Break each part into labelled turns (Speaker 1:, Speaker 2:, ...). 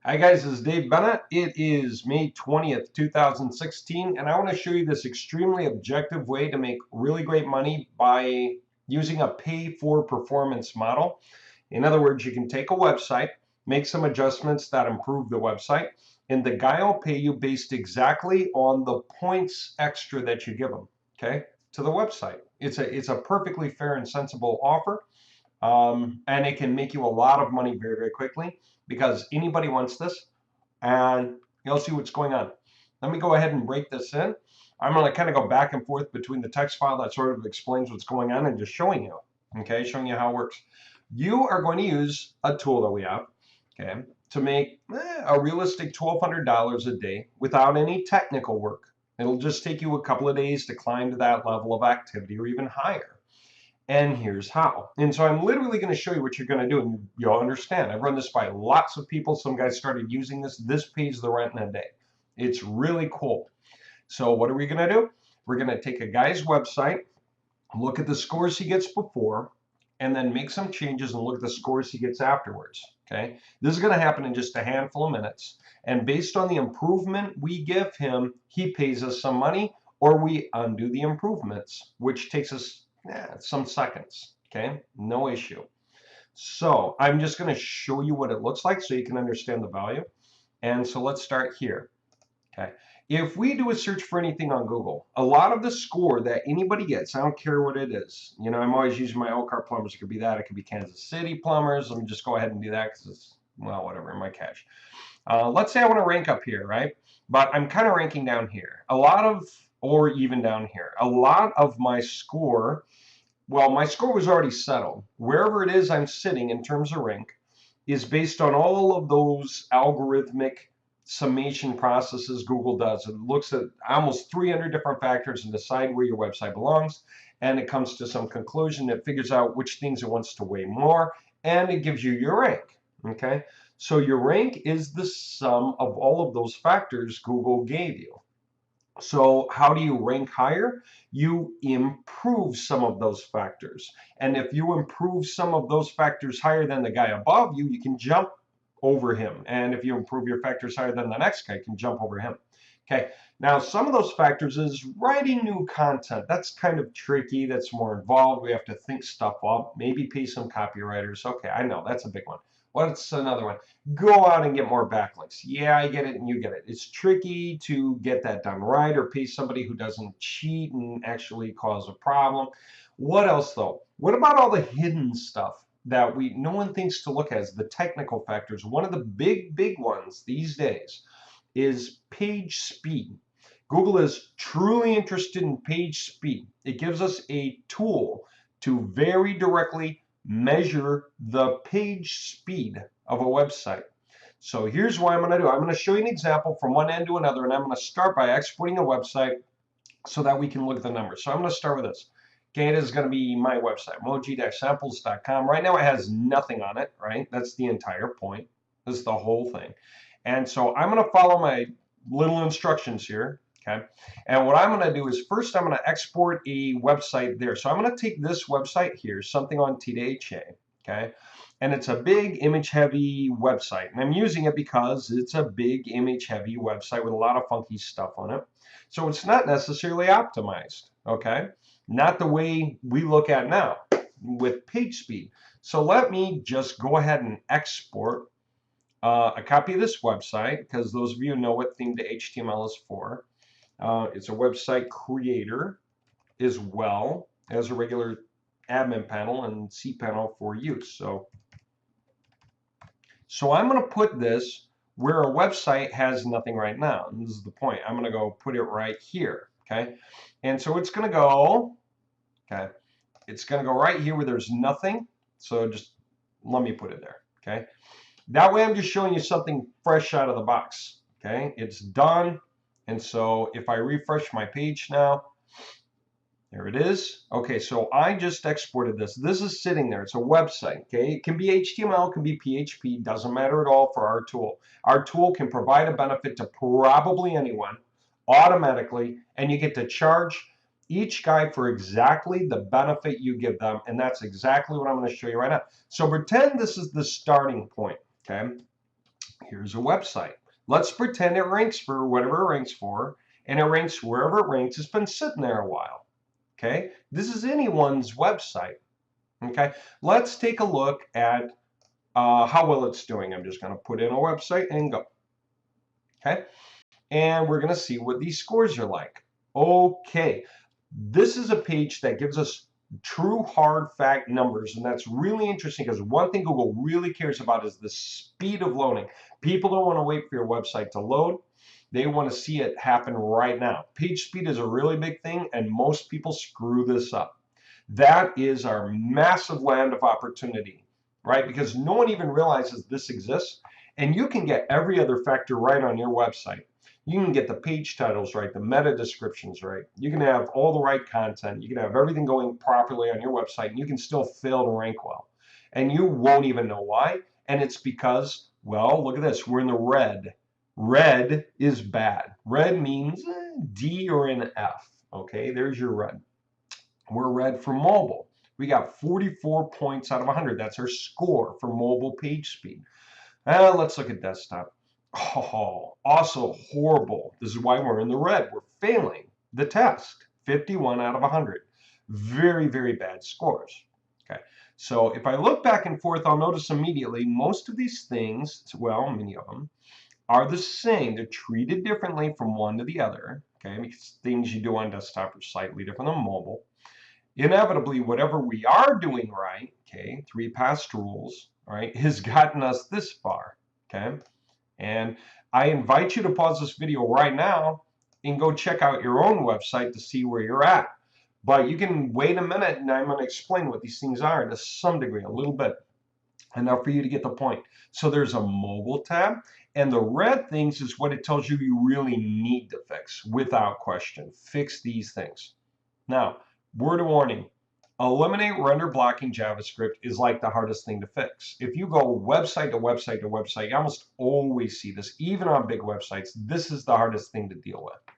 Speaker 1: Hi guys, this is Dave Bennett. It is May 20th, 2016, and I want to show you this extremely objective way to make really great money by using a pay-for-performance model. In other words, you can take a website, make some adjustments that improve the website, and the guy will pay you based exactly on the points extra that you give him, okay, to the website. It's a perfectly fair and sensible offer. And it can make you a lot of money very, very quickly because anybody wants this, and you'll see what's going on. Let me go ahead and break this in. I'm going to kind of go back and forth between the text file that sort of explains what's going on and just showing you, okay, showing you how it works. You are going to use a tool that we have, okay, to make a realistic $1,200 a day without any technical work. It'll just take you a couple of days to climb to that level of activity or even higher. And here's how. And so I'm literally going to show you what you're going to do, and you'll understand. I've run this by lots of people. Some guys started using this. This pays the rent in a day. It's really cool. So what are we going to do? We're going to take a guy's website, look at the scores he gets before, and then make some changes and look at the scores he gets afterwards. Okay, this is going to happen in just a handful of minutes. And based on the improvement we give him, he pays us some money, or we undo the improvements, which takes us some seconds. Okay, no issue. So I'm just going to show you what it looks like so you can understand the value. And so let's start here. Okay, if we do a search for anything on Google, a lot of the score that anybody gets, I don't care what it is. You know, I'm always using my Elkhart plumbers. It could be that. It could be Kansas City plumbers. Let me just go ahead and do that because it's, well, whatever, in my cache. Let's say I want to rank up here, right? But I'm kind of ranking down here. A lot of, or even down here, a lot of my score, well, my score was already settled. Wherever it is I'm sitting in terms of rank is based on all of those algorithmic summation processes Google does. It looks at almost 300 different factors and decide where your website belongs, and it comes to some conclusion. It figures out which things it wants to weigh more, and it gives you your rank. Okay, so your rank is the sum of all of those factors Google gave you. So how do you rank higher? You improve some of those factors. And if you improve some of those factors higher than the guy above you, you can jump over him. And if you improve your factors higher than the next guy, you can jump over him. Okay, now some of those factors is writing new content. That's kind of tricky. That's more involved. We have to think stuff up, maybe pay some copywriters. Okay, I know that's a big one. What's another one? Go out and get more backlinks. Yeah, I get it and you get it. It's tricky to get that done right or pay somebody who doesn't cheat and actually cause a problem. What else though? What about all the hidden stuff that no one thinks to look at as the technical factors? One of the big ones these days is page speed. Google is truly interested in page speed. It gives us a tool to very directly measure the page speed of a website. So here's what I'm going to do. I'm going to show you an example from one end to another, and I'm going to start by exporting a website so that we can look at the numbers. So I'm going to start with this. Okay, it is going to be my website, moji-samples.com. Right now it has nothing on it, right? That's the entire point. This is the whole thing. And so I'm going to follow my little instructions here. Okay, and what I'm going to do is first I'm going to export a website there. So I'm going to take this website here, something on TDHA, okay, and it's a big image heavy website, and I'm using it because it's a big image heavy website with a lot of funky stuff on it. So it's not necessarily optimized, okay, not the way we look at now with page speed. So let me just go ahead and export a copy of this website, because those of you know what theme the HTML is for. It's a website creator as well as a regular admin panel and cPanel for use. So I'm going to put this where a website has nothing right now. And this is the point. I'm going to go put it right here. Okay. And so it's going to go, okay, it's going to go right here where there's nothing. So just let me put it there. Okay. That way I'm just showing you something fresh out of the box. Okay. It's done. And so if I refresh my page now, there it is. Okay, so I just exported this. This is sitting there. It's a website. Okay, it can be HTML, it can be PHP, doesn't matter at all for our tool. Our tool can provide a benefit to probably anyone automatically, and you get to charge each guy for exactly the benefit you give them, and that's exactly what I'm going to show you right now. So pretend this is the starting point. Okay, Here's a website. Let's pretend it ranks for whatever it ranks for, and it ranks wherever it ranks. It's been sitting there a while. Okay, this is anyone's website. Okay, let's take a look at how well it's doing. I'm just going to put in a website and go. Okay, and we're going to see what these scores are like. Okay, this is a page that gives us true hard fact numbers, and that's really interesting because one thing Google really cares about is the speed of loading. People don't want to wait for your website to load. They want to see it happen right now. Page speed is a really big thing, and most people screw this up. That is our massive land of opportunity, right? Because no one even realizes this exists, and you can get every other factor right on your website. You can get the page titles right, the meta descriptions right. You can have all the right content. You can have everything going properly on your website, and you can still fail to rank well. And you won't even know why. And it's because, well, look at this. We're in the red. Red is bad. Red means D or an F. Okay, there's your red. We're red for mobile. We got 44 points out of 100. That's our score for mobile page speed. Let's look at desktop. Oh, also horrible. This is why we're in the red. We're failing the test. 51 out of 100. Very, very bad scores. Okay, so if I look back and forth, I'll notice immediately most of these things, well, many of them, are the same. They're treated differently from one to the other. Okay, because things you do on desktop are slightly different than mobile. Inevitably, whatever we are doing right, okay, 3 past rules, all right, has gotten us this far, okay? And I invite you to pause this video right now and go check out your own website to see where you're at. But you can wait a minute and I'm going to explain what these things are to some degree, a little bit, enough for you to get the point. So there's a mobile tab, and the red things is what it tells you you really need to fix without question. Fix these things. Now, word of warning, eliminate render blocking JavaScript is like the hardest thing to fix. If you go website to website to website, you almost always see this, even on big websites. This is the hardest thing to deal with,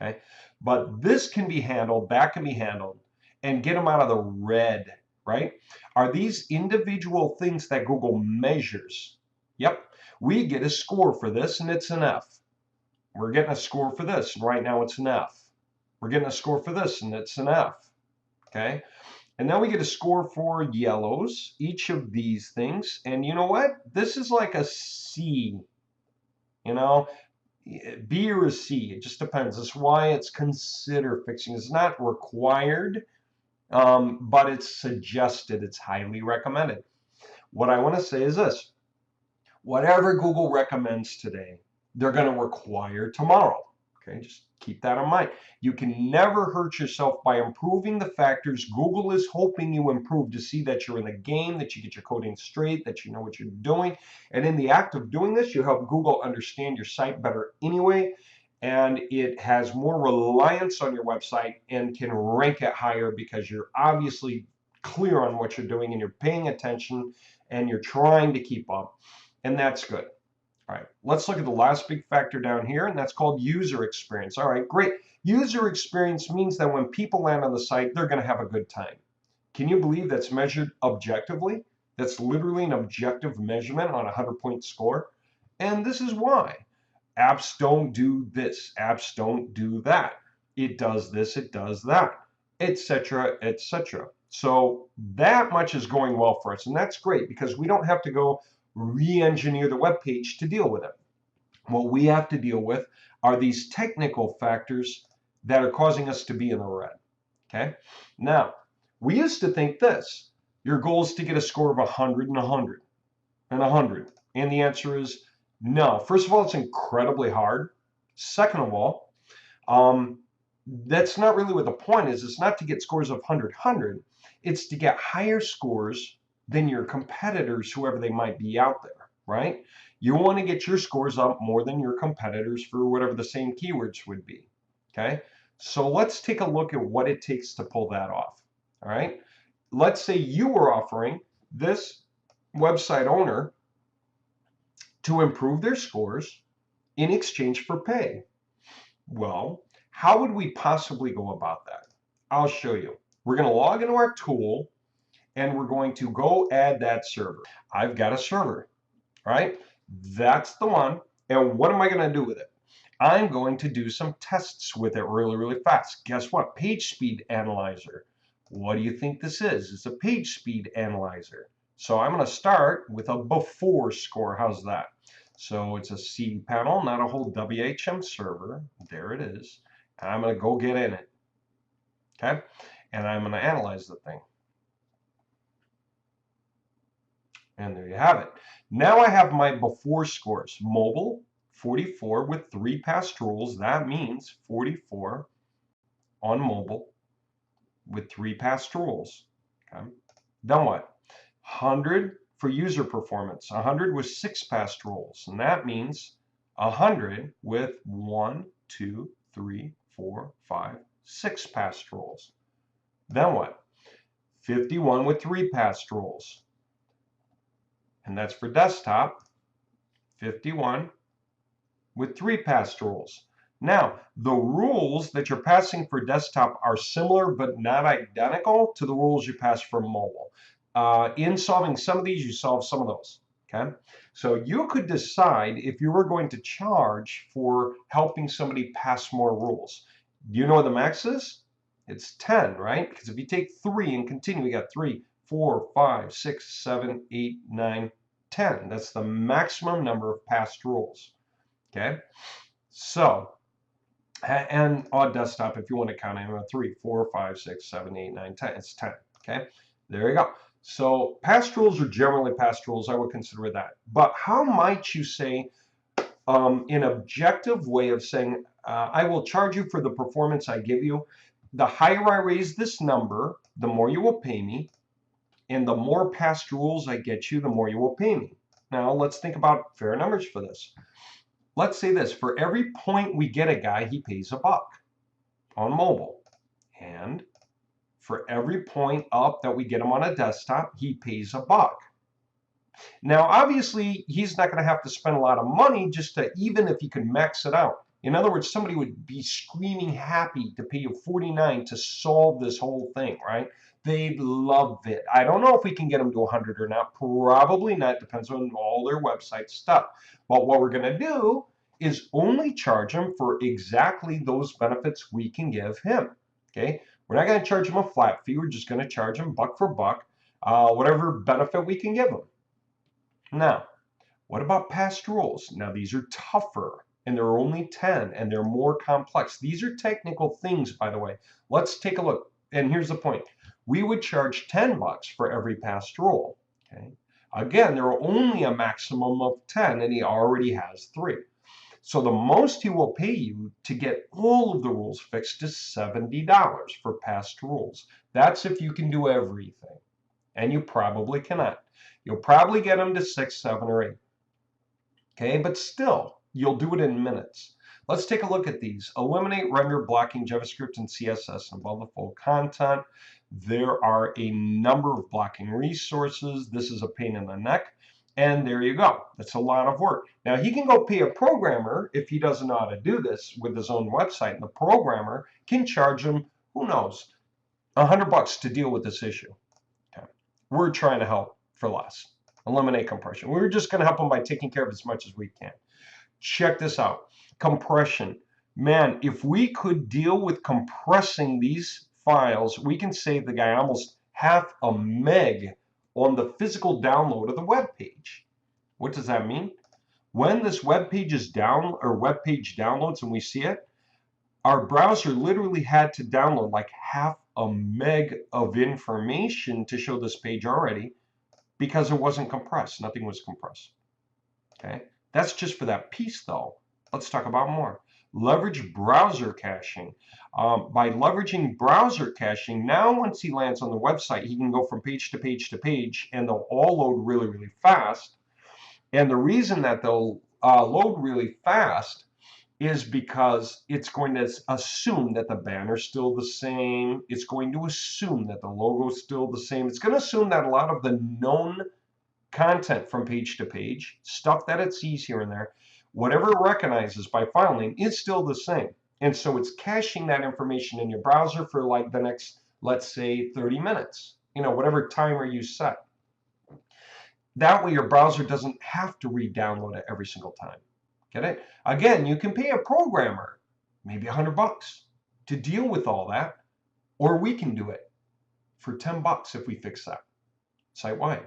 Speaker 1: okay? But this can be handled, that can be handled, and get them out of the red, right? Are these individual things that Google measures? Yep, we get a score for this, and it's an F. We're getting a score for this, and right now it's an F. We're getting a score for this, and it's an F. Okay, and now we get a score for yellows, each of these things, and you know what? This is like a C, you know, B or a C, it just depends. That's why it's consider fixing. It's not required, but it's suggested, it's highly recommended. What I want to say is this, whatever Google recommends today, they're going to require tomorrow. Okay, just keep that in mind. You can never hurt yourself by improving the factors Google is hoping you improve to see that you're in the game, that you get your coding straight, that you know what you're doing. And in the act of doing this, you help Google understand your site better anyway. And it has more reliance on your website and can rank it higher because you're obviously clear on what you're doing and you're paying attention and you're trying to keep up. And that's good. All right, let's look at the last big factor down here, and that's called user experience. All right, great. User experience means that when people land on the site, they're going to have a good time. Can you believe that's measured objectively? That's literally an objective measurement on a 100-point score. And this is why. Apps don't do this. Apps don't do that. It does this, it does that, etc., etc. So that much is going well for us, and that's great because we don't have to go re-engineer the web page to deal with it. What we have to deal with are these technical factors that are causing us to be in the red. Okay. Now, we used to think this: your goal is to get a score of 100 and 100 and 100, and the answer is no. First of all, it's incredibly hard. Second of all, that's not really what the point is. It's not to get scores of 100, 100. It's to get higher scores than your competitors, whoever they might be out there, right? You want to get your scores up more than your competitors for whatever the same keywords would be, okay? So let's take a look at what it takes to pull that off, all right? Let's say you were offering this website owner to improve their scores in exchange for pay. Well, how would we possibly go about that? I'll show you. We're going to log into our tool, and we're going to go add that server. I've got a server, right? That's the one. And what am I going to do with it? I'm going to do some tests with it really, really fast. Guess what? Pagespeed Analyzer. What do you think this is? It's a Pagespeed Analyzer. So I'm going to start with a before score. How's that? So it's a C panel, not a whole WHM server. There it is. And I'm going to go get in it. Okay? And I'm going to analyze the thing. And there you have it. Now I have my before scores. Mobile, 44 with 3 past rules. That means 44 on mobile with 3 past rules. Okay. Then what? 100 for user performance. 100 with 6 past rules. And that means 100 with 1, 2, 3, 4, 5, 6 past rules. Then what? 51 with 3 past rules. And that's for desktop. 51 with 3 past rules. Now, the rules that you're passing for desktop are similar but not identical to the rules you pass for mobile. In solving some of these, you solve some of those. Okay, so you could decide if you were going to charge for helping somebody pass more rules. Do you know what the max is? It's 10, right? Because if you take 3 and continue, we got 3, 4, 5, 6, 7, 8, 9, 10. That's the maximum number of past rules. Okay, so, and on desktop, if you want to count it, 3, 4, 5, 6, 7, 8, 9, 10, it's 10. Okay, there you go. So past rules are generally past rules. I would consider that. But how might you say, an objective way of saying, I will charge you for the performance I give you. The higher I raise this number, the more you will pay me. And the more past rules I get you, the more you will pay me. Now let's think about fair numbers for this. Let's say this, for every point we get a guy, he pays $1 on mobile. And for every point up that we get him on a desktop, he pays $1. Now, obviously, he's not going to have to spend a lot of money just to, even if he could max it out. In other words, somebody would be screaming happy to pay you $49 to solve this whole thing, right? They'd love it. I don't know if we can get them to 100 or not. Probably not. Depends on all their website stuff. But what we're going to do is only charge him for exactly those benefits we can give him. Okay? We're not going to charge him a flat fee. We're just going to charge him buck for buck, whatever benefit we can give him. Now, what about past rules? Now, these are tougher, and there are only 10, and they're more complex. These are technical things, by the way. Let's take a look. And here's the point. We would charge $10 for every past rule. Okay. Again, there are only a maximum of 10, and he already has 3. So the most he will pay you to get all of the rules fixed is $70 for past rules. That's if you can do everything. And you probably cannot. You'll probably get them to 6, 7, or 8. Okay, but still, you'll do it in minutes. Let's take a look at these. Eliminate render blocking JavaScript and CSS above the full content. There are a number of blocking resources. This is a pain in the neck. And there you go. That's a lot of work. Now, he can go pay a programmer if he doesn't know how to do this with his own website. And the programmer can charge him, who knows, $100 to deal with this issue. Okay. We're trying to help for less. Eliminate compression. We're just going to help them by taking care of as much as we can. Check this out. Compression. Man, if we could deal with compressing these files, we can save the guy almost half a meg on the physical download of the web page. What does that mean? When this web page is down, or web page downloads and we see it, our browser literally had to download like half a meg of information to show this page already, because it wasn't compressed. Nothing was compressed. Okay, that's just for that piece though. Let's talk about more. Leverage browser caching. By leveraging browser caching, now once he lands on the website, he can go from page to page to page, and they'll all load really, really fast. And the reason that they'll load really fast is because it's going to assume that the banner's still the same. It's going to assume that the logo's still the same. It's going to assume that a lot of the known content from page to page, stuff that it sees here and there, whatever it recognizes by file name is still the same. And so it's caching that information in your browser for like the next, let's say, 30 minutes, whatever timer you set. That way your browser doesn't have to re-download it every single time. Get it? Again, you can pay a programmer maybe $100 to deal with all that, or we can do it for $10 if we fix that site-wide.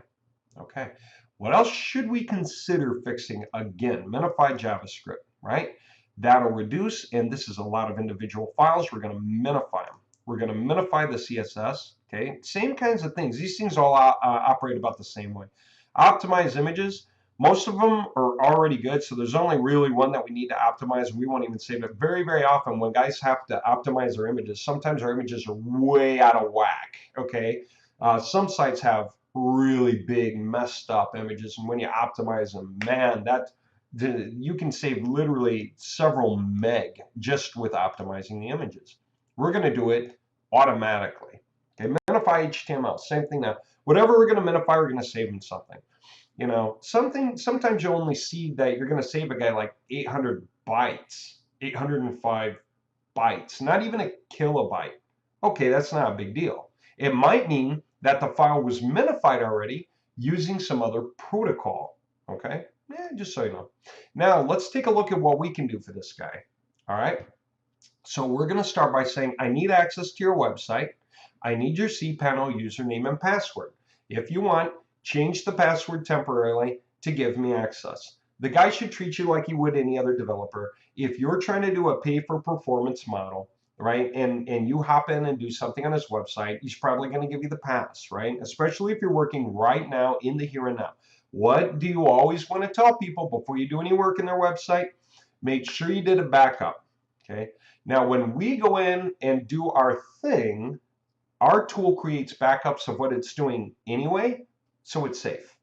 Speaker 1: Okay. What else should we consider fixing? Again, Minified Javascript, right? That'll reduce, and this is a lot of individual files. We're going to minify them. We're going to minify the CSS. Okay. Same kinds of things. These things all operate about the same way. Optimize images. Most of them are already good, so there's only really one that we need to optimize. We won't even save it. Very, very often when guys have to optimize their images, sometimes our images are way out of whack. Okay. Some sites have really big messed up images, and when you optimize them, man, you can save literally several meg just with optimizing the images. We're going to do it automatically. Okay, minify HTML, same thing now. Whatever we're going to minify, we're going to save them something. You know, sometimes you only see that you're going to save a guy like 800 bytes, 805 bytes, not even a kilobyte. Okay, that's not a big deal. It might mean that the file was minified already using some other protocol. Okay, just so you know. Now let's take a look at what we can do for this guy. All right, so we're going to start by saying I need access to your website. I need your cPanel username and password. If you want, change the password temporarily to give me access. The guy should treat you like he would any other developer. If you're trying to do a pay for performance model, right, and you hop in and do something on his website, he's probably going to give you the pass, right? Especially if you're working right now in the here and now. What do you always want to tell people before you do any work in their website? Make sure you did a backup, okay? Now, when we go in and do our thing, our tool creates backups of what it's doing anyway, so it's safe.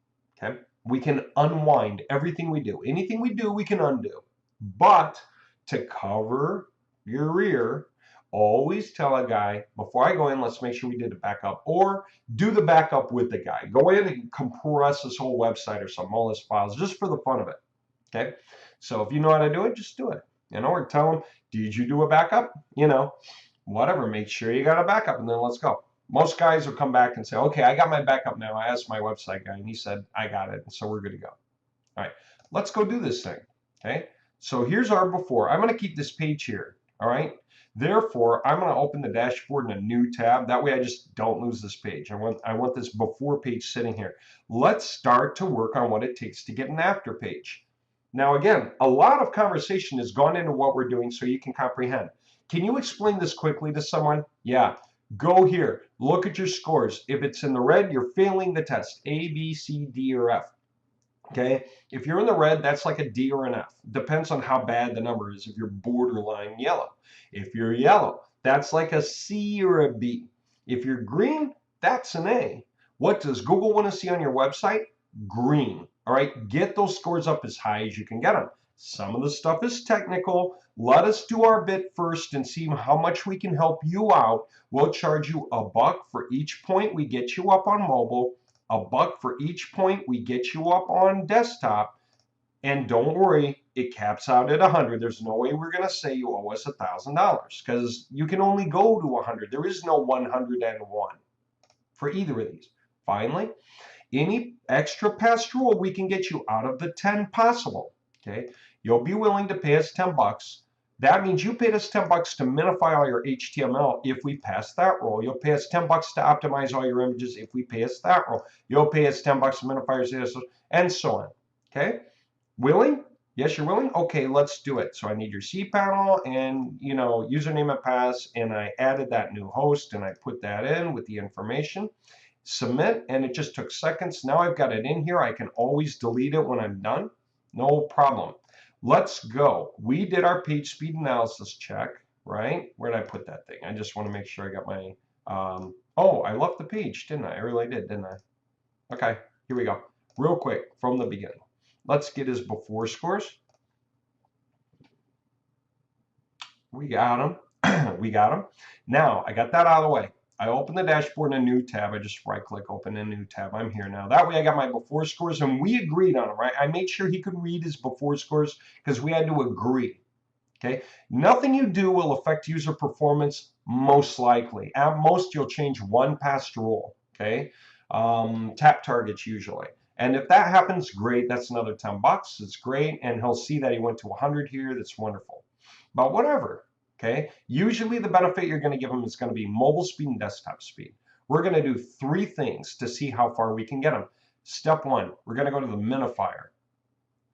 Speaker 1: Okay, we can unwind everything we do. Anything we do, we can undo. But to cover your rear, always tell a guy, before I go in, let's make sure we did a backup, or do the backup with the guy. Go in and compress this whole website or something, all his files, just for the fun of it. Okay, so if you know how to do it, just do it. You know, or tell him, did you do a backup? You know, whatever, make sure you got a backup, and then let's go. Most guys will come back and say, okay, I got my backup now. I asked my website guy, and he said, I got it, and so we're good to go. All right, let's go do this thing, okay? So here's our before. I'm going to keep this page here, all right? Therefore, I'm going to open the dashboard in a new tab. That way I just don't lose this page. I want this before page sitting here. Let's start to work on what it takes to get an after page. Now, again, a lot of conversation has gone into what we're doing so you can comprehend. Can you explain this quickly to someone? Yeah. Go here. Look at your scores. If it's in the red, you're failing the test. A, B, C, D, or F. Okay? If you're in the red, that's like a D or an F. Depends on how bad the number is. If you're borderline yellow. If you're yellow, that's like a C or a B. If you're green, that's an A. What does Google want to see on your website? Green. All right? Get those scores up as high as you can get them. Some of the stuff is technical. Let us do our bit first and see how much we can help you out. We'll charge you $1 for each point we get you up on mobile, $1 for each point we get you up on desktop, and don't worry, it caps out at 100. There's no way we're going to say you owe us $1,000 because you can only go to 100. There is no 101 for either of these. Finally, any extra past rule we can get you out of the 10 possible. Okay, you'll be willing to pay us $10. That means you paid us $10 to minify all your HTML if we pass that rule. You'll pay us $10 to optimize all your images if we pass that rule. You'll pay us $10 to minify your CSS, and so on. Okay, willing? Yes, you're willing? Okay, let's do it. So I need your cPanel and, you know, username and pass, and I added that new host and I put that in with the information. Submit, and it just took seconds. Now I've got it in here. I can always delete it when I'm done. No problem. Let's go. We did our page speed analysis check, right? Where did I put that thing? I just want to make sure I got my, oh, I left the page, didn't I? I really did, didn't I? Okay, here we go. Real quick from the beginning. Let's get his before scores. We got them. We got them. Now, I got that out of the way. I open the dashboard in a new tab. I just right-click, open a new tab. I'm here now. That way I got my before scores, and we agreed on them, right? I made sure he could read his before scores because we had to agree, okay? Nothing you do will affect user performance, most likely. At most, you'll change one past rule, okay? Tap targets usually. And if that happens, great. That's another 10 bucks. It's great. And he'll see that he went to 100 here. That's wonderful. But whatever. Okay. Usually the benefit you're going to give him is going to be mobile speed and desktop speed. We're going to do 3 things to see how far we can get him. Step 1, we're going to go to the minifier.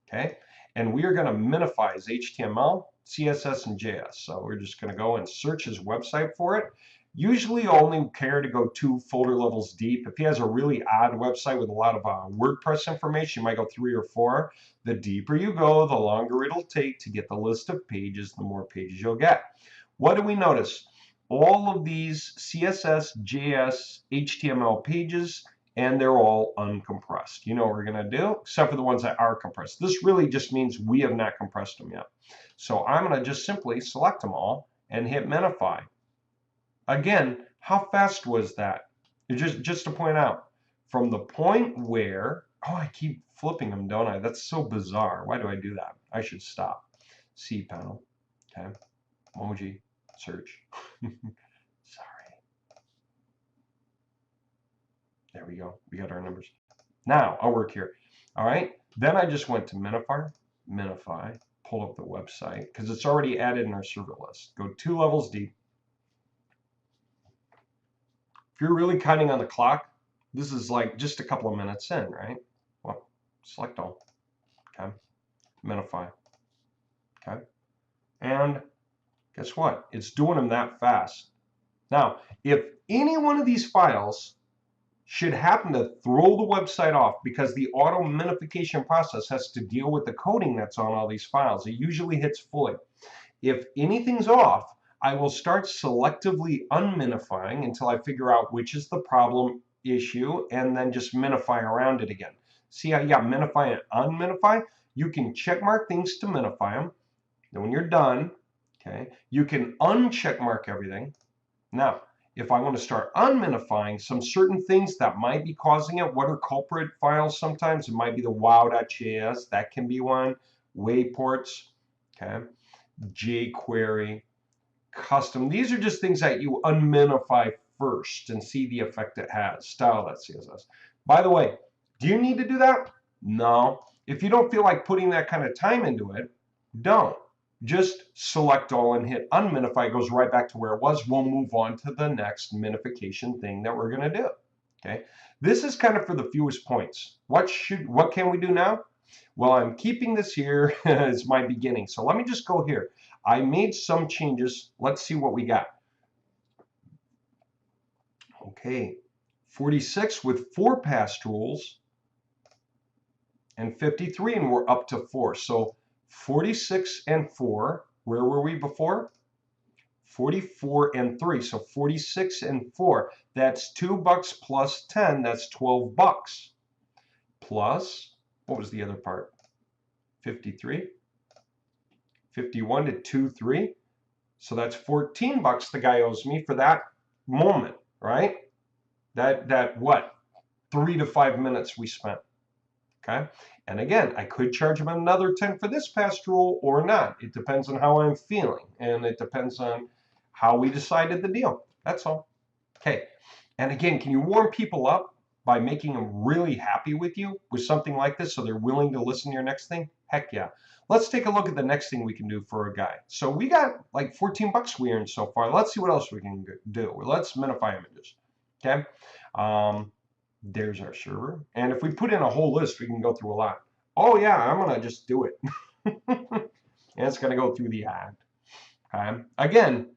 Speaker 1: Okay. And we are going to minify his HTML, CSS, and JS. So we're just going to go and search his website for it. Usually you only care to go 2 folder levels deep. If he has a really odd website with a lot of WordPress information, you might go 3 or 4. The deeper you go, the longer it'll take to get the list of pages, the more pages you'll get. What do we notice? All of these CSS, JS, HTML pages, and they're all uncompressed. You know what we're going to do, except for the ones that are compressed. This really just means we have not compressed them yet. So I'm going to just simply select them all and hit minify. Again, how fast was that? Just to point out, from the point where, oh, I keep flipping them, don't I? That's so bizarre. Why do I do that? I should stop. cPanel, okay, emoji, search. Sorry. There we go. We got our numbers. Now I'll work here. All right. Then I just went to minify, pull up the website because it's already added in our server list. Go 2 levels deep. If you're really counting on the clock, this is like just a couple of minutes in, right? Well, select all. Okay. Minify. Okay. And guess what? It's doing them that fast. Now, if any one of these files should happen to throw the website off because the auto minification process has to deal with the coding that's on all these files, it usually hits fully. If anything's off, I will start selectively unminifying until I figure out which is the problem issue and then just minify around it again. See how you got minify and unminify? You can check mark things to minify them. Then when you're done, okay, you can uncheck mark everything. Now, if I want to start unminifying some certain things that might be causing it, what are culprit files sometimes? It might be the wow.js, that can be one, wayports, okay, jQuery, custom. These are just things that you unminify first and see the effect it has. Style.css. By the way, do you need to do that? No. If you don't feel like putting that kind of time into it, don't. Just select all and hit unminify. It goes right back to where it was. We'll move on to the next minification thing that we're going to do. Okay. This is kind of for the fewest points. What can we do now? Well, I'm keeping this here as my beginning. So let me just go here. I made some changes. Let's see what we got. Okay. 46 with 4 past rules and 53, and we're up to 4. So 46 and 4, where were we before? 44 and 3, so 46 and 4. That's $2 plus 10, that's 12 bucks. Plus, what was the other part? 53. 51 to 2, 3. So that's 14 bucks the guy owes me for that moment, right? That what? 3 to 5 minutes we spent. Okay. And again, I could charge him another 10 for this past rule or not. It depends on how I'm feeling, and it depends on how we decided the deal. That's all. Okay. And again, can you warm people up by making them really happy with you with something like this so they're willing to listen to your next thing? Heck yeah. Let's take a look at the next thing we can do for a guy. So we got like 14 bucks we earned so far. Let's see what else we can do. Let's minify images. Okay. There's our server. And if we put in a whole list, we can go through a lot. Oh yeah, I'm going to just do it. And it's going to go through the ad. Okay. Again,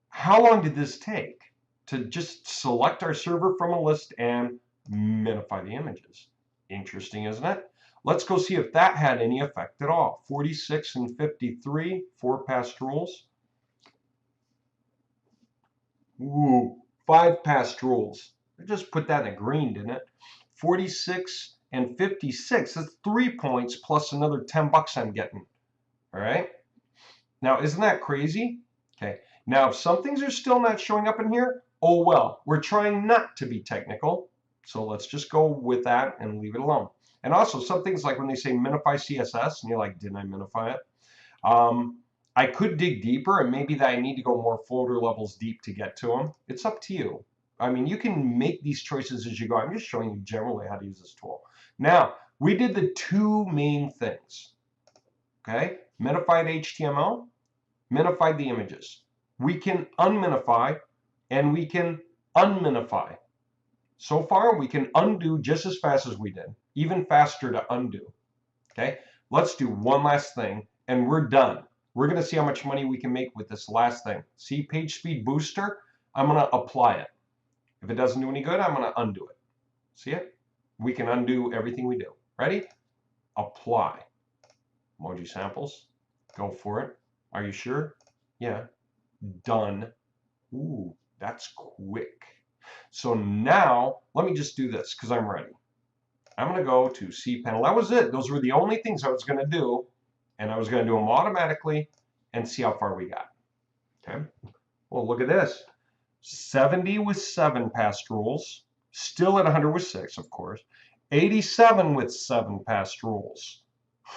Speaker 1: how long did this take to just select our server from a list and minify the images? Interesting, isn't it? Let's go see if that had any effect at all. 46 and 53, 4 past rules. Ooh, 5 past rules. I just put that in the green, didn't it? 46 and 56, that's 3 points plus another 10 bucks I'm getting. All right. Now, isn't that crazy? Okay. Now, if some things are still not showing up in here, oh well, we're trying not to be technical. So let's just go with that and leave it alone. And also some things like when they say minify CSS, and you're like, didn't I minify it? I could dig deeper, and maybe that I need to go more folder levels deep to get to them. It's up to you. I mean, you can make these choices as you go. I'm just showing you generally how to use this tool. Now, we did the two main things, okay? Minified HTML, minified the images. We can unminify and we can unminify. So far, we can undo just as fast as we did, even faster to undo, okay? Let's do one last thing and we're done. We're gonna see how much money we can make with this last thing. See page speed booster? I'm gonna apply it. If it doesn't do any good, I'm gonna undo it. See it? We can undo everything we do. Ready? Apply. Emoji samples. Go for it. Are you sure? Yeah. Done. Ooh, that's quick. So now, let me just do this because I'm ready. I'm going to go to cPanel. That was it. Those were the only things I was going to do. And I was going to do them automatically and see how far we got. Okay. Well, look at this. 70 with 7 passed rules. Still at 100 with 6, of course. 87 with 7 passed rules.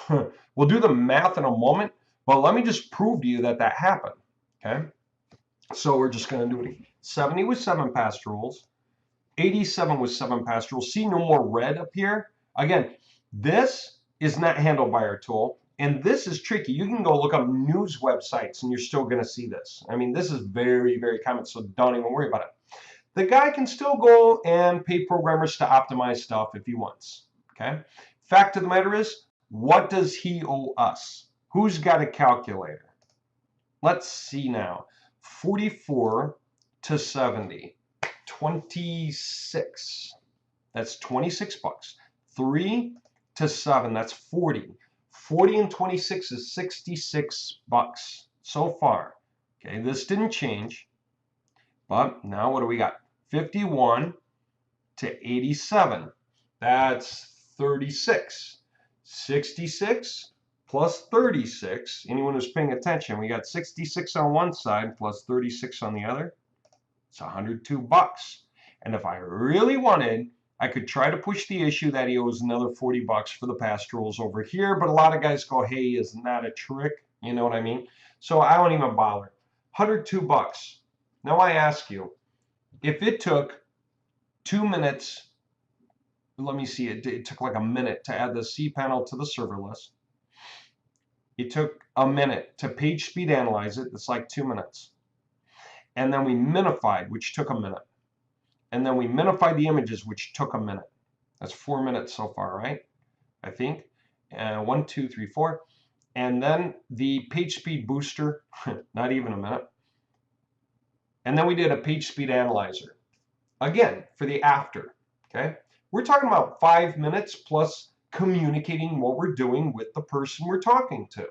Speaker 1: We'll do the math in a moment, but let me just prove to you that that happened. Okay. So we're just going to do it. 70 with 7 passed rules. 87 with 7 passed rules. See no more red up here? Again, this is not handled by our tool. And this is tricky. You can go look up news websites and you're still going to see this. I mean, this is very, very common, so don't even worry about it. The guy can still go and pay programmers to optimize stuff if he wants. Okay. Fact of the matter is, what does he owe us? Who's got a calculator? Let's see now. 44 to 70. 26. That's 26 bucks. 3 to 7. That's 40. 40 and 26 is 66 bucks so far. Okay, this didn't change. But now what do we got? 51 to 87. That's 36. 66 plus 36. Anyone who's paying attention, we got 66 on one side plus 36 on the other. It's 102 bucks. And if I really wanted, I could try to push the issue that he owes another 40 bucks for the past rules over here. But a lot of guys go, hey, isn't that a trick? You know what I mean? So I don't even bother. 102 bucks. Now I ask you, if it took 2 minutes, let me see, it took like a minute to add the cPanel to the server list. It took a minute to Pagespeed Analyze it. That's like 2 minutes. And then we minified, which took a minute. And then we minified the images, which took a minute. That's 4 minutes so far, right? I think. 1, 2, 3, 4. And then the Pagespeed booster, not even a minute. And then we did a Pagespeed Analyzer. Again, for the after, okay? We're talking about 5 minutes plus communicating what we're doing with the person we're talking to,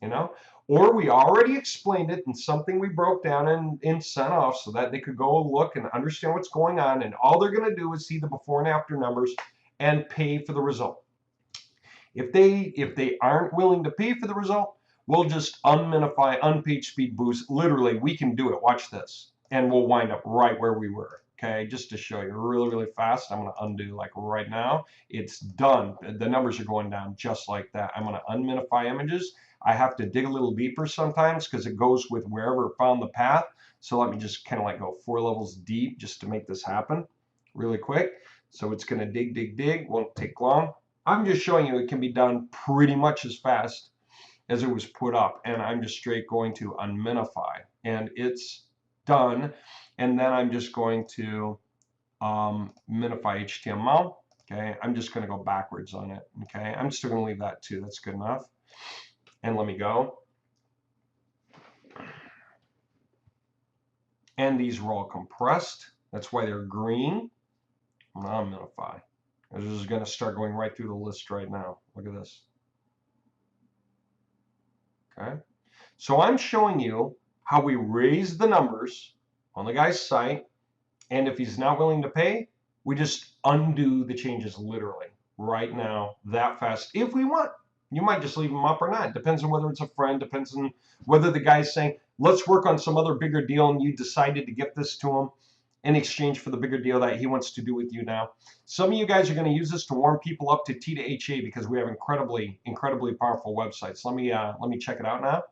Speaker 1: you know? Or we already explained it in something we broke down and sent off so that they could go look and understand what's going on, and all they're going to do is see the before and after numbers and pay for the result. If they aren't willing to pay for the result, we'll just unminify, unPagespeed boost. Literally, we can do it. Watch this. And we'll wind up right where we were. Okay, just to show you really, really fast. I'm going to undo like right now. It's done. The numbers are going down just like that. I'm going to unminify images. I have to dig a little deeper sometimes because it goes with wherever it found the path. So let me just kind of like go 4 levels deep just to make this happen really quick. So it's going to dig, dig, dig. Won't take long. I'm just showing you it can be done pretty much as fast as it was put up. And I'm just straight going to unminify. And it's done. And then I'm just going to minify HTML. Okay, I'm just going to go backwards on it. Okay, I'm still going to leave that too. That's good enough. And let me go. And these are all compressed. That's why they're green. I'm going to minify. This is going to start going right through the list right now. Look at this. Okay, so I'm showing you how we raise the numbers on the guy's site, and if he's not willing to pay, we just undo the changes literally right now that fast if we want. You might just leave them up or not. Depends on whether it's a friend, depends on whether the guy's saying, let's work on some other bigger deal, and you decided to gift this to him in exchange for the bigger deal that he wants to do with you now. Some of you guys are going to use this to warm people up to T to HA because we have incredibly, incredibly powerful websites. Let me check it out now.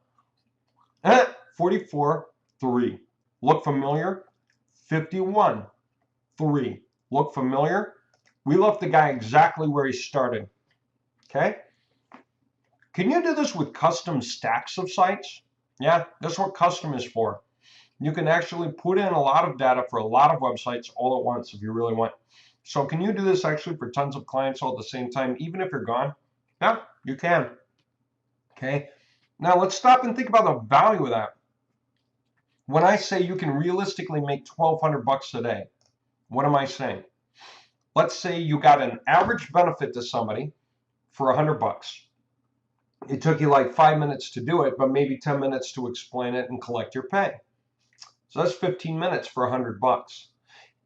Speaker 1: 44.3. Look familiar? 51.3. Look familiar? We left the guy exactly where he started. Okay? Can you do this with custom stacks of sites? Yeah, that's what custom is for. You can actually put in a lot of data for a lot of websites all at once if you really want. So can you do this actually for tons of clients all at the same time, even if you're gone? Yeah, you can. Okay. Now let's stop and think about the value of that. When I say you can realistically make $1,200 a day, what am I saying? Let's say you got an average benefit to somebody for $100. It took you like 5 minutes to do it, but maybe 10 minutes to explain it and collect your pay. So that's 15 minutes for $100.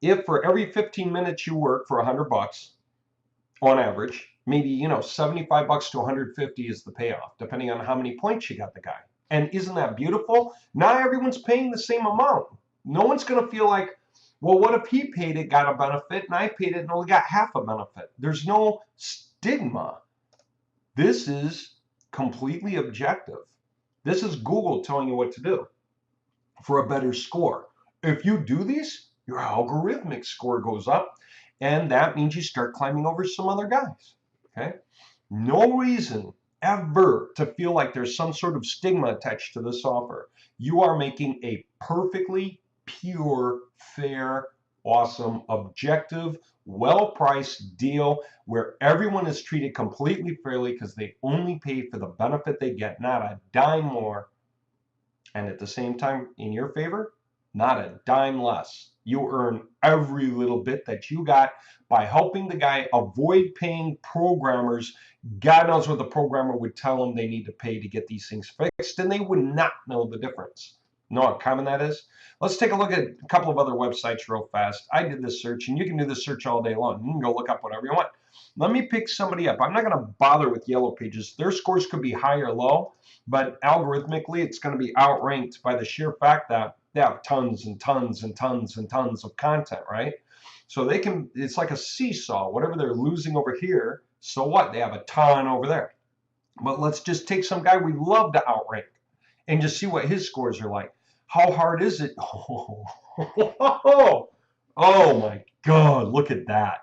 Speaker 1: If for every 15 minutes you work for $100 on average, maybe 75 bucks to 150 is the payoff, depending on how many points you got the guy. And isn't that beautiful? Not everyone's paying the same amount. No one's going to feel like, well, what if he paid it, got a benefit, and I paid it and only got half a benefit? There's no stigma. This is completely objective. This is Google telling you what to do for a better score. If you do these, your algorithmic score goes up, and that means you start climbing over some other guys. Okay? No reason ever to feel like there's some sort of stigma attached to this offer. You are making a perfectly pure, fair, awesome, objective, well-priced deal where everyone is treated completely fairly because they only pay for the benefit they get, not a dime more. And at the same time, in your favor, not a dime less. You earn every little bit that you got by helping the guy avoid paying programmers. God knows what the programmer would tell them they need to pay to get these things fixed, and they would not know the difference. Know how common that is? Let's take a look at a couple of other websites real fast. I did this search, and you can do this search all day long. You can go look up whatever you want. Let me pick somebody up. I'm not going to bother with Yellow Pages. Their scores could be high or low, but algorithmically, it's going to be outranked by the sheer fact that they have tons and tons and tons and tons of content, right? So they can, it's like a seesaw. Whatever they're losing over here, so what? They have a ton over there. But let's just take some guy we love to outrank and just see what his scores are like. How hard is it? Oh my God, look at that.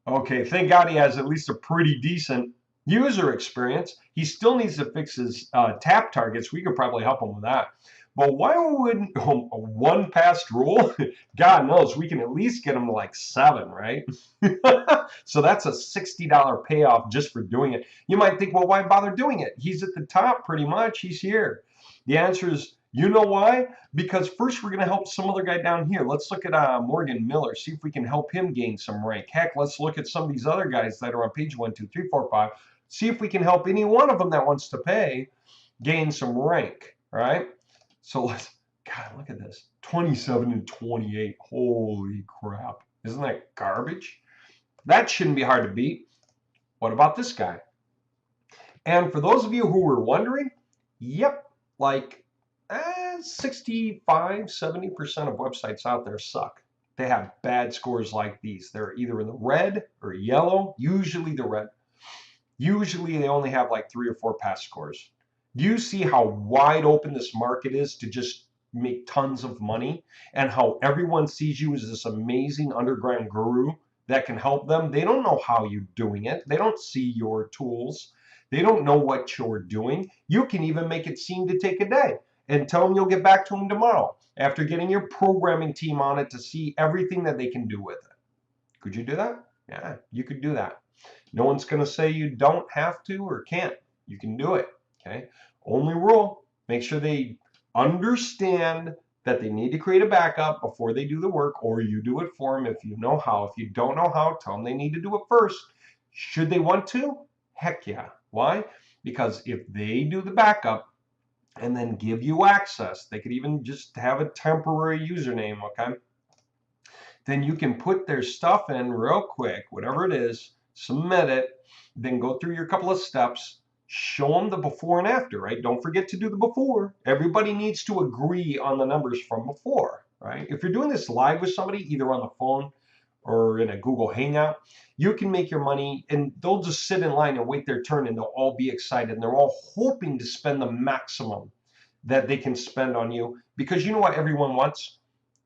Speaker 1: Okay, thank God he has at least a pretty decent user experience. He still needs to fix his tap targets. We could probably help him with that. But why wouldn't a one passed rule? God knows we can at least get him to like 7, right? So that's a $60 payoff just for doing it. You might think, well, why bother doing it? He's at the top pretty much. He's here. The answer is, you know why? Because first we're going to help some other guy down here. Let's look at Morgan Miller, see if we can help him gain some rank. Heck, let's look at some of these other guys that are on page 1, 2, 3, 4, 5. See if we can help any one of them that wants to pay gain some rank, right? So let's, God, look at this. 27 and 28. Holy crap. Isn't that garbage? That shouldn't be hard to beat. What about this guy? And for those of you who were wondering, yep, like 65, 70% of websites out there suck. They have bad scores like these. They're either in the red or yellow, usually the red. Usually they only have like 3 or 4 pass scores. Do you see how wide open this market is to just make tons of money, and how everyone sees you as this amazing underground guru that can help them? They don't know how you're doing it. They don't see your tools. They don't know what you're doing. You can even make it seem to take a day and tell them you'll get back to them tomorrow after getting your programming team on it to see everything that they can do with it. Could you do that? Yeah, you could do that. No one's going to say you don't have to or can't. You can do it. Okay. Only rule, make sure they understand that they need to create a backup before they do the work, or you do it for them if you know how. If you don't know how, tell them they need to do it first. Should they want to? Heck yeah. Why? Because if they do the backup and then give you access, they could even just have a temporary username, okay? Then you can put their stuff in real quick, whatever it is, submit it, then go through your couple of steps, show them the before and after, right? Don't forget to do the before. Everybody needs to agree on the numbers from before, right? If you're doing this live with somebody, either on the phone or in a Google Hangout, you can make your money and they'll just sit in line and wait their turn, and they'll all be excited and they're all hoping to spend the maximum that they can spend on you, because you know what everyone wants?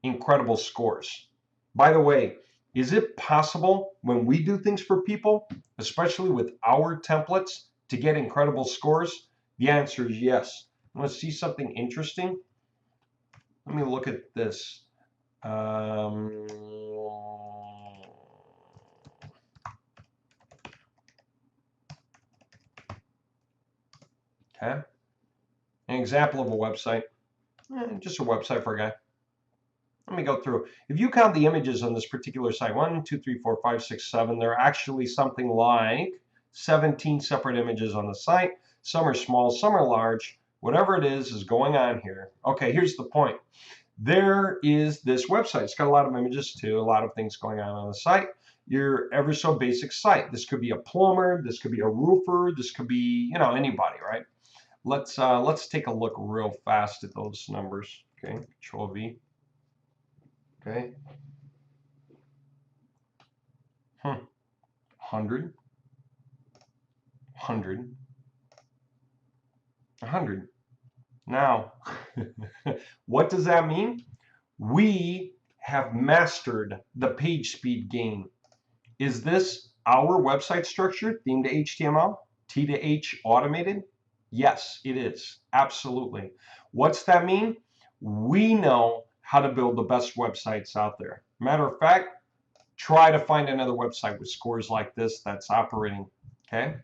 Speaker 1: Incredible scores. By the way, Is it possible when we do things for people, especially with our templates, to get incredible scores? The answer is yes. Want to see something interesting? Let me look at this. Okay. An example of a website. Just a website for a guy. Let me go through. If you count the images on this particular site, 1, 2, 3, 4, 5, 6, 7, there are actually something like 17 separate images on the site. Some are small, some are large. Whatever it is going on here. Okay, here's the point. There is this website. It's got a lot of images too, a lot of things going on the site. Your ever so basic site. This could be a plumber, this could be a roofer, this could be, you know, anybody, right? Let's take a look real fast at those numbers. Okay, Control V. Okay. 100, 100, 100. Now, what does that mean? We have mastered the page speed game. Is this our website structure, theme to HTML, T to H automated? Yes, it is. Absolutely. What's that mean? We know how to build the best websites out there. Matter of fact, try to find another website with scores like this that's operating. Okay?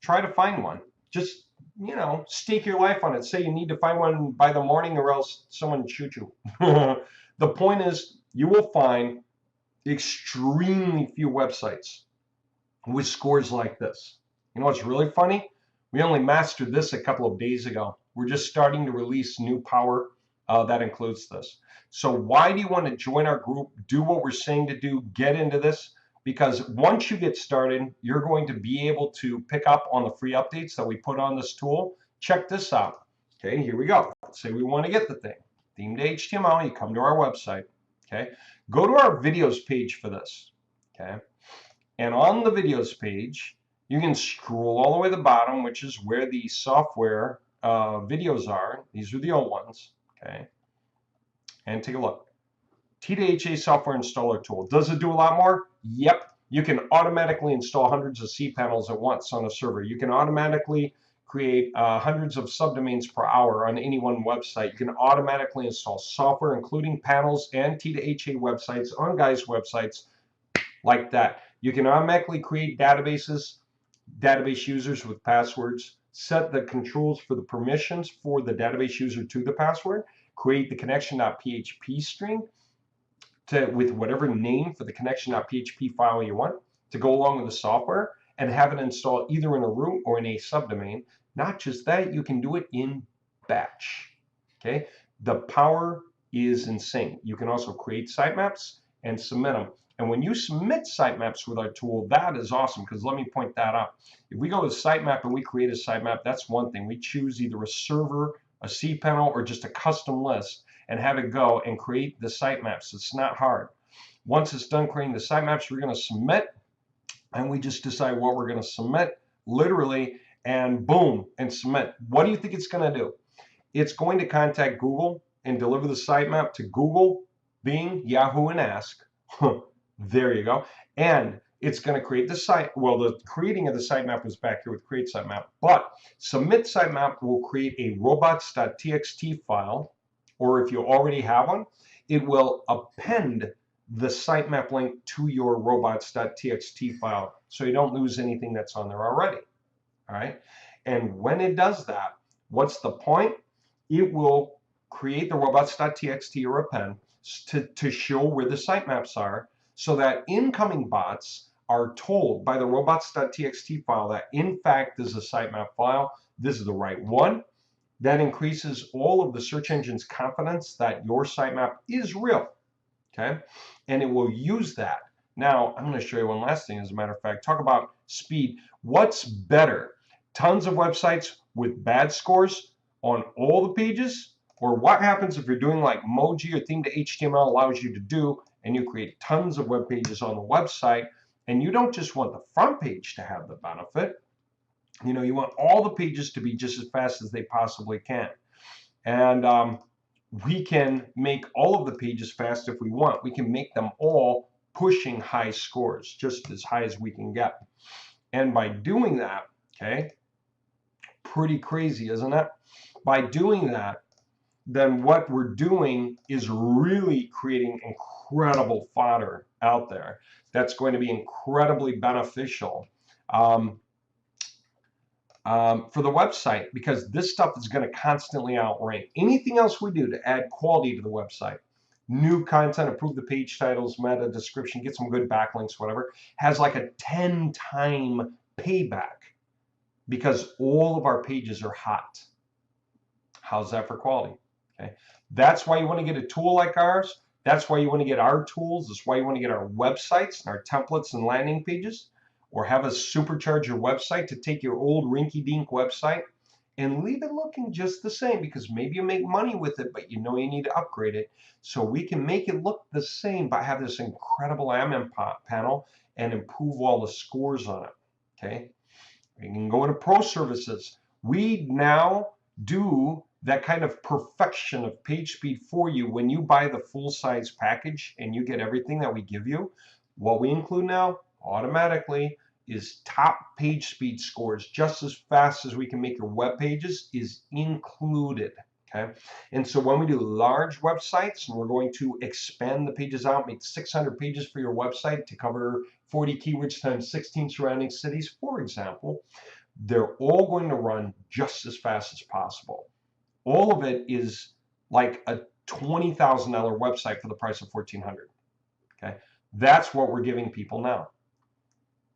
Speaker 1: Try to find one. Just, you know, stake your life on it. Say you need to find one by the morning or else someone shoot you. The point is, you will find extremely few websites with scores like this. You know what's really funny? We only mastered this a couple of days ago. We're just starting to release new power that includes this. So why do you want to join our group, do what we're saying to do, get into this? Because once you get started, you're going to be able to pick up on the free updates that we put on this tool. Check this out. Okay, here we go. Let's say we want to get the thing. Theme to HTML, you come to our website. Okay, go to our videos page for this. Okay, and on the videos page, you can scroll all the way to the bottom, which is where the software videos are. These are the old ones. Okay, and take a look. T2HA software installer tool. Does it do a lot more? Yep. You can automatically install hundreds of cPanels at once on a server. You can automatically create hundreds of subdomains per hour on any one website. You can automatically install software, including panels and T2HA websites on guys' websites like that. You can automatically create databases, database users with passwords, set the controls for the permissions for the database user to the password, create the connection.php string, with whatever name for the connection.php file you want to go along with the software and have it installed either in a root or in a subdomain. Not just that, you can do it in batch. Okay, the power is insane. You can also create sitemaps and submit them. And when you submit sitemaps with our tool, that is awesome, because let me point that out. If we go with sitemap and we create a sitemap, that's one thing. We choose either a server, a cPanel, or just a custom list, and have it go and create the sitemaps. It's not hard. Once it's done creating the sitemaps, we're going to submit, and we just decide what we're going to submit, literally, and boom, and submit. What do you think it's going to do? It's going to contact Google and deliver the sitemap to Google, Bing, Yahoo, and Ask. There you go. And it's going to create the site. Well, the creating of the sitemap was back here with create sitemap, but submit sitemap will create a robots.txt file, or if you already have one, it will append the sitemap link to your robots.txt file, so you don't lose anything that's on there already. All right. And when it does that, what's the point? It will create the robots.txt or append to show where the sitemaps are, so that incoming bots are told by the robots.txt file that in fact this is a sitemap file, this is the right one. That increases all of the search engine's confidence that your sitemap is real. Okay, and it will use that. Now I'm going to show you one last thing. As a matter of fact, talk about speed. What's better? Tons of websites with bad scores on all the pages, or what happens if you're doing like Moji or theme to HTML allows you to do, and you create tons of web pages on the website, and you don't just want the front page to have the benefit. You know, you want all the pages to be just as fast as they possibly can. And we can make all of the pages fast if we want. We can make them all pushing high scores, just as high as we can get. And by doing that, okay, pretty crazy, isn't it? By doing that, then what we're doing is really creating incredible fodder out there that's going to be incredibly beneficial for the website, because this stuff is going to constantly outrank anything else we do to add quality to the website. New content, improve the page titles, meta description, get some good backlinks, whatever, has like a 10-time payback because all of our pages are hot. How's that for quality? Okay. That's why you want to get a tool like ours. That's why you want to get our tools. That's why you want to get our websites and our templates and landing pages, or have us supercharge your website to take your old rinky-dink website and leave it looking just the same, because maybe you make money with it, but you know you need to upgrade it. So we can make it look the same, but have this incredible admin panel and improve all the scores on it. Okay. You can go into pro services. We now do that kind of perfection of page speed for you when you buy the full size package and you get everything that we give you. What we include now automatically is top page speed scores, just as fast as we can make your web pages, is included. Okay. And so when we do large websites and we're going to expand the pages out, make 600 pages for your website to cover 40 keywords times 16 surrounding cities, for example, they're all going to run just as fast as possible. All of it is like a $20,000 website for the price of $1,400. Okay, that's what we're giving people now.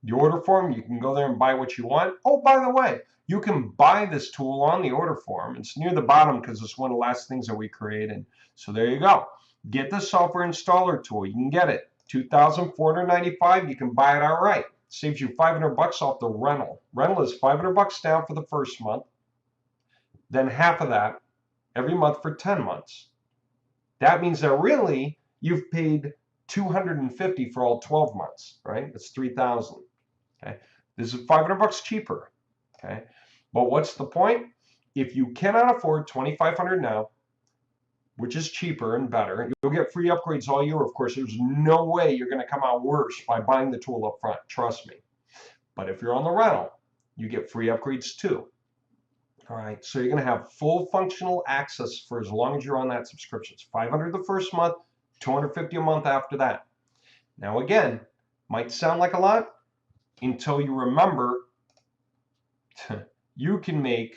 Speaker 1: The order form, you can go there and buy what you want. Oh, by the way, you can buy this tool on the order form. It's near the bottom because it's one of the last things that we created. So there you go. Get the software installer tool. You can get it $2,495. You can buy it outright. Saves you $500 off the rental. Rental is $500 down for the first month, then half of that every month for 10 months. That means that really you've paid $250 for all 12 months, right? That's $3,000. Okay, this is $500 cheaper. Okay, but what's the point? If you cannot afford $2,500 now, which is cheaper and better, you'll get free upgrades all year. Of course, there's no way you're going to come out worse by buying the tool up front. Trust me. But if you're on the rental, you get free upgrades too. All right, so you're going to have full functional access for as long as you're on that subscription. It's $500 the first month, $250 a month after that. Now again, might sound like a lot until you remember you can make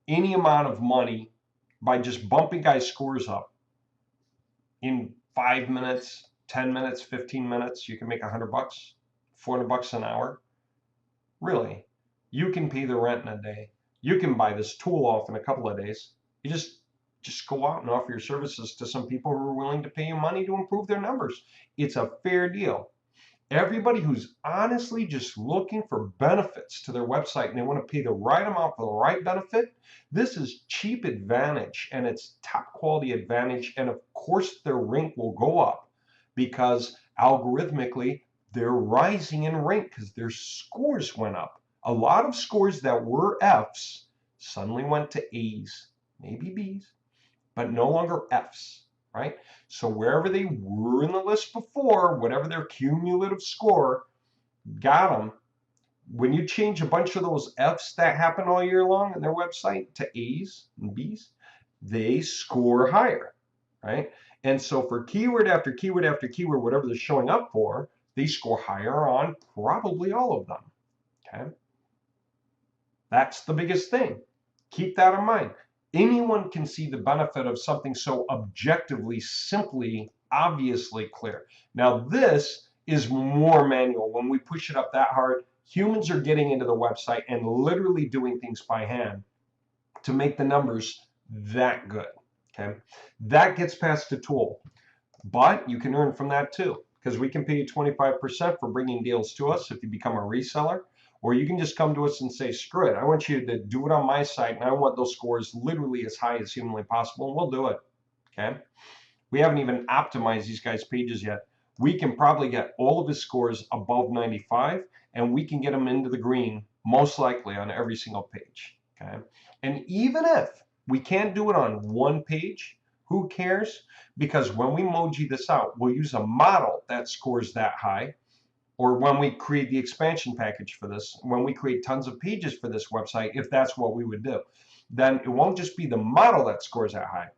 Speaker 1: any amount of money by just bumping guys' scores up. In 5 minutes, 10 minutes, 15 minutes, you can make $100, $400 an hour. Really, you can pay the rent in a day. You can buy this tool off in a couple of days. You just go out and offer your services to some people who are willing to pay you money to improve their numbers. It's a fair deal. Everybody who's honestly just looking for benefits to their website and they want to pay the right amount for the right benefit, this is cheap advantage and it's top quality advantage. And of course their rank will go up because algorithmically they're rising in rank because their scores went up. A lot of scores that were Fs suddenly went to As, maybe Bs, but no longer Fs. Right? So wherever they were in the list before, whatever their cumulative score got them, when you change a bunch of those Fs that happen all year long on their website to As and Bs, they score higher, right? And so for keyword after keyword after keyword, whatever they're showing up for, they score higher on probably all of them, okay? That's the biggest thing. Keep that in mind. Anyone can see the benefit of something so objectively, simply, obviously clear. Now, this is more manual. When we push it up that hard, humans are getting into the website and literally doing things by hand to make the numbers that good. Okay, that gets past the tool, but you can earn from that too, because we can pay you 25% for bringing deals to us if you become a reseller. Or you can just come to us and say, screw it, I want you to do it on my site, and I want those scores literally as high as humanly possible, and we'll do it, okay? We haven't even optimized these guys' pages yet. We can probably get all of his scores above 95, and we can get them into the green, most likely on every single page, okay? And even if we can't do it on one page, Who cares? Because when we emoji this out, we'll use a model that scores that high. Or when we create the expansion package for this, when we create tons of pages for this website, if that's what we would do, then it won't just be the model that scores that high.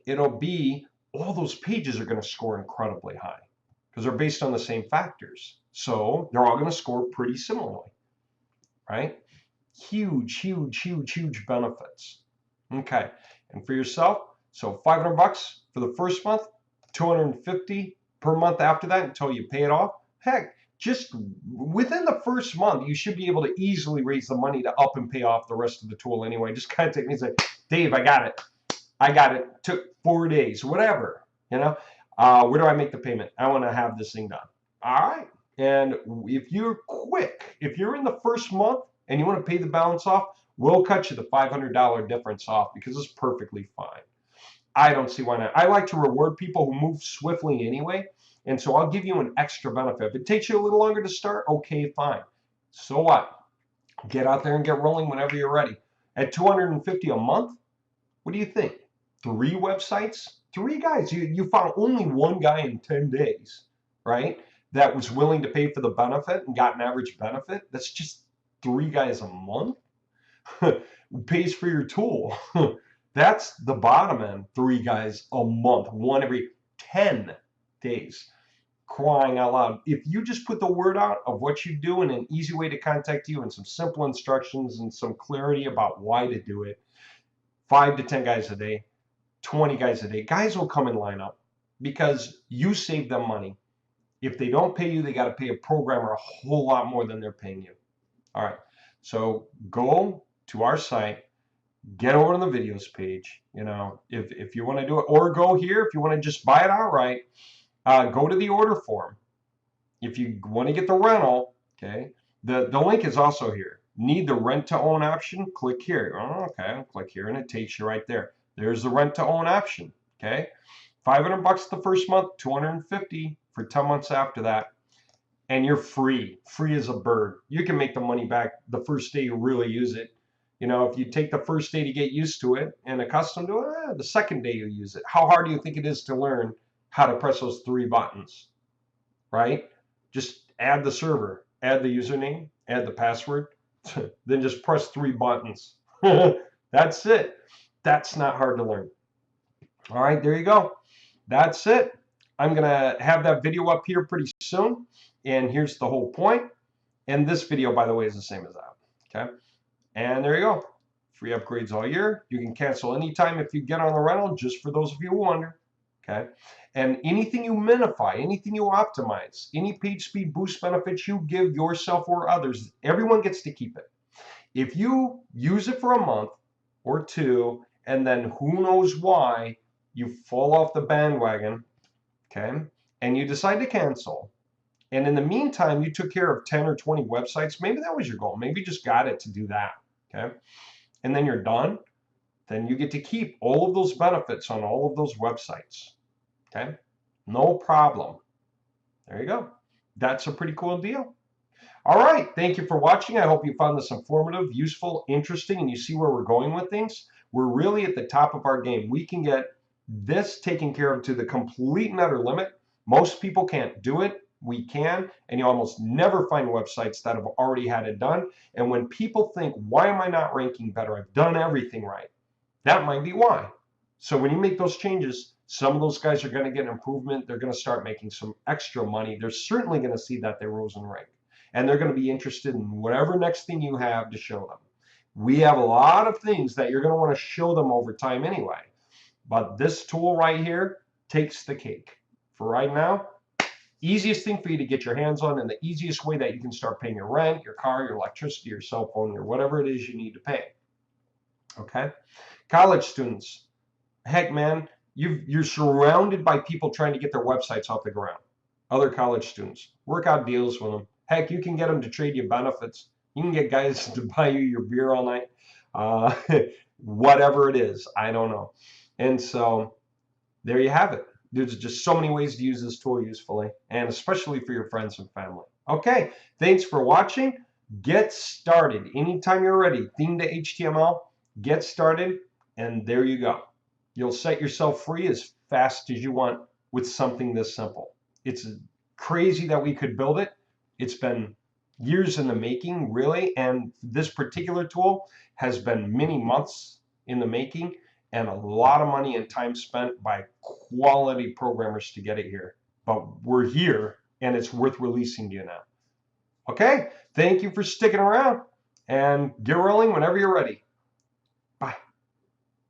Speaker 1: It'll be all those pages are going to score incredibly high because they're based on the same factors. So they're all going to score pretty similarly, right? Huge, huge, huge, huge benefits. Okay, and for yourself, so $500 for the first month, $250 per month after that until you pay it off. Heck, just within the first month, you should be able to easily raise the money to up and pay off the rest of the tool anyway. Just kind of take me and say, Dave, I got it. I got it. Took 4 days, whatever. You know, where do I make the payment? I want to have this thing done. All right. And if you're quick, if you're in the first month and you want to pay the balance off, we'll cut you the $500 difference off because it's perfectly fine. I don't see why not. I like to reward people who move swiftly anyway. And so I'll give you an extra benefit. If it takes you a little longer to start, okay, fine. So what? Get out there and get rolling whenever you're ready. At $250 a month, what do you think? 3 websites? 3 guys. You found only 1 guy in 10 days, right? That was willing to pay for the benefit and got an average benefit. That's just 3 guys a month. Pays for your tool. That's the bottom end. 3 guys a month, 1 every 10 days. Crying out loud. If you just put the word out of what you do and an easy way to contact you and some simple instructions and some clarity about why to do it, 5 to 10 guys a day, 20 guys a day, guys will come and line up because you save them money. If they don't pay you, they got to pay a programmer a whole lot more than they're paying you. All right. So go to our site, get over to the videos page, you know, if you want to do it, or go here if you want to just buy it outright. Go to the order form. If you want to get the rental, okay, the link is also here. Need the rent to own option? Click here. Oh, okay, I'll click here and it takes you right there. There's the rent to own option. Okay, $500 the first month, $250 for 10 months after that, and you're free as a bird. You can make the money back the first day you really use it. You know, if you take the first day to get used to it and accustomed to it, the second day you use it. How hard do you think it is to learn how to press those 3 buttons, right? Just add the server, add the username, add the password, then just press 3 buttons. That's it. That's not hard to learn. All right, there you go. That's it. I'm going to have that video up here pretty soon. And here's the whole point. And this video, by the way, is the same as that. Okay. And there you go. Free upgrades all year. You can cancel anytime if you get on the rental, just for those of you who wonder. Okay. And anything you minify, anything you optimize, any page speed boost benefits you give yourself or others, everyone gets to keep it. If you use it for a month or 2, and then who knows why you fall off the bandwagon, okay, and you decide to cancel, and in the meantime you took care of 10 or 20 websites, maybe that was your goal, maybe you just got it to do that, okay, and then you're done, then you get to keep all of those benefits on all of those websites. Okay, no problem. There you go. That's a pretty cool deal. All right, thank you for watching. I hope you found this informative, useful, interesting, and you see where we're going with things. We're really at the top of our game. We can get this taken care of to the complete and utter limit. Most people can't do it. We can, and you almost never find websites that have already had it done. And when people think, why am I not ranking better? I've done everything right. That might be why. So when you make those changes, some of those guys are going to get an improvement. They're going to start making some extra money. They're certainly going to see that they rose in rank. And they're going to be interested in whatever next thing you have to show them. We have a lot of things that you're going to want to show them over time anyway. But this tool right here takes the cake. For right now, easiest thing for you to get your hands on and the easiest way that you can start paying your rent, your car, your electricity, your cell phone, or whatever it is you need to pay. Okay? College students, heck man, you're surrounded by people trying to get their websites off the ground. Other college students, work out deals with them. Heck, you can get them to trade you benefits. You can get guys to buy you your beer all night. Whatever it is, I don't know. And so there you have it. There's just so many ways to use this tool usefully, and especially for your friends and family. Okay, thanks for watching. Get started anytime you're ready. Theme to HTML, get started, and there you go. You'll set yourself free as fast as you want with something this simple. It's crazy that we could build it. It's been years in the making, really, and this particular tool has been many months in the making and a lot of money and time spent by quality programmers to get it here. But we're here, and it's worth releasing to you now. Okay, thank you for sticking around, and get rolling whenever you're ready.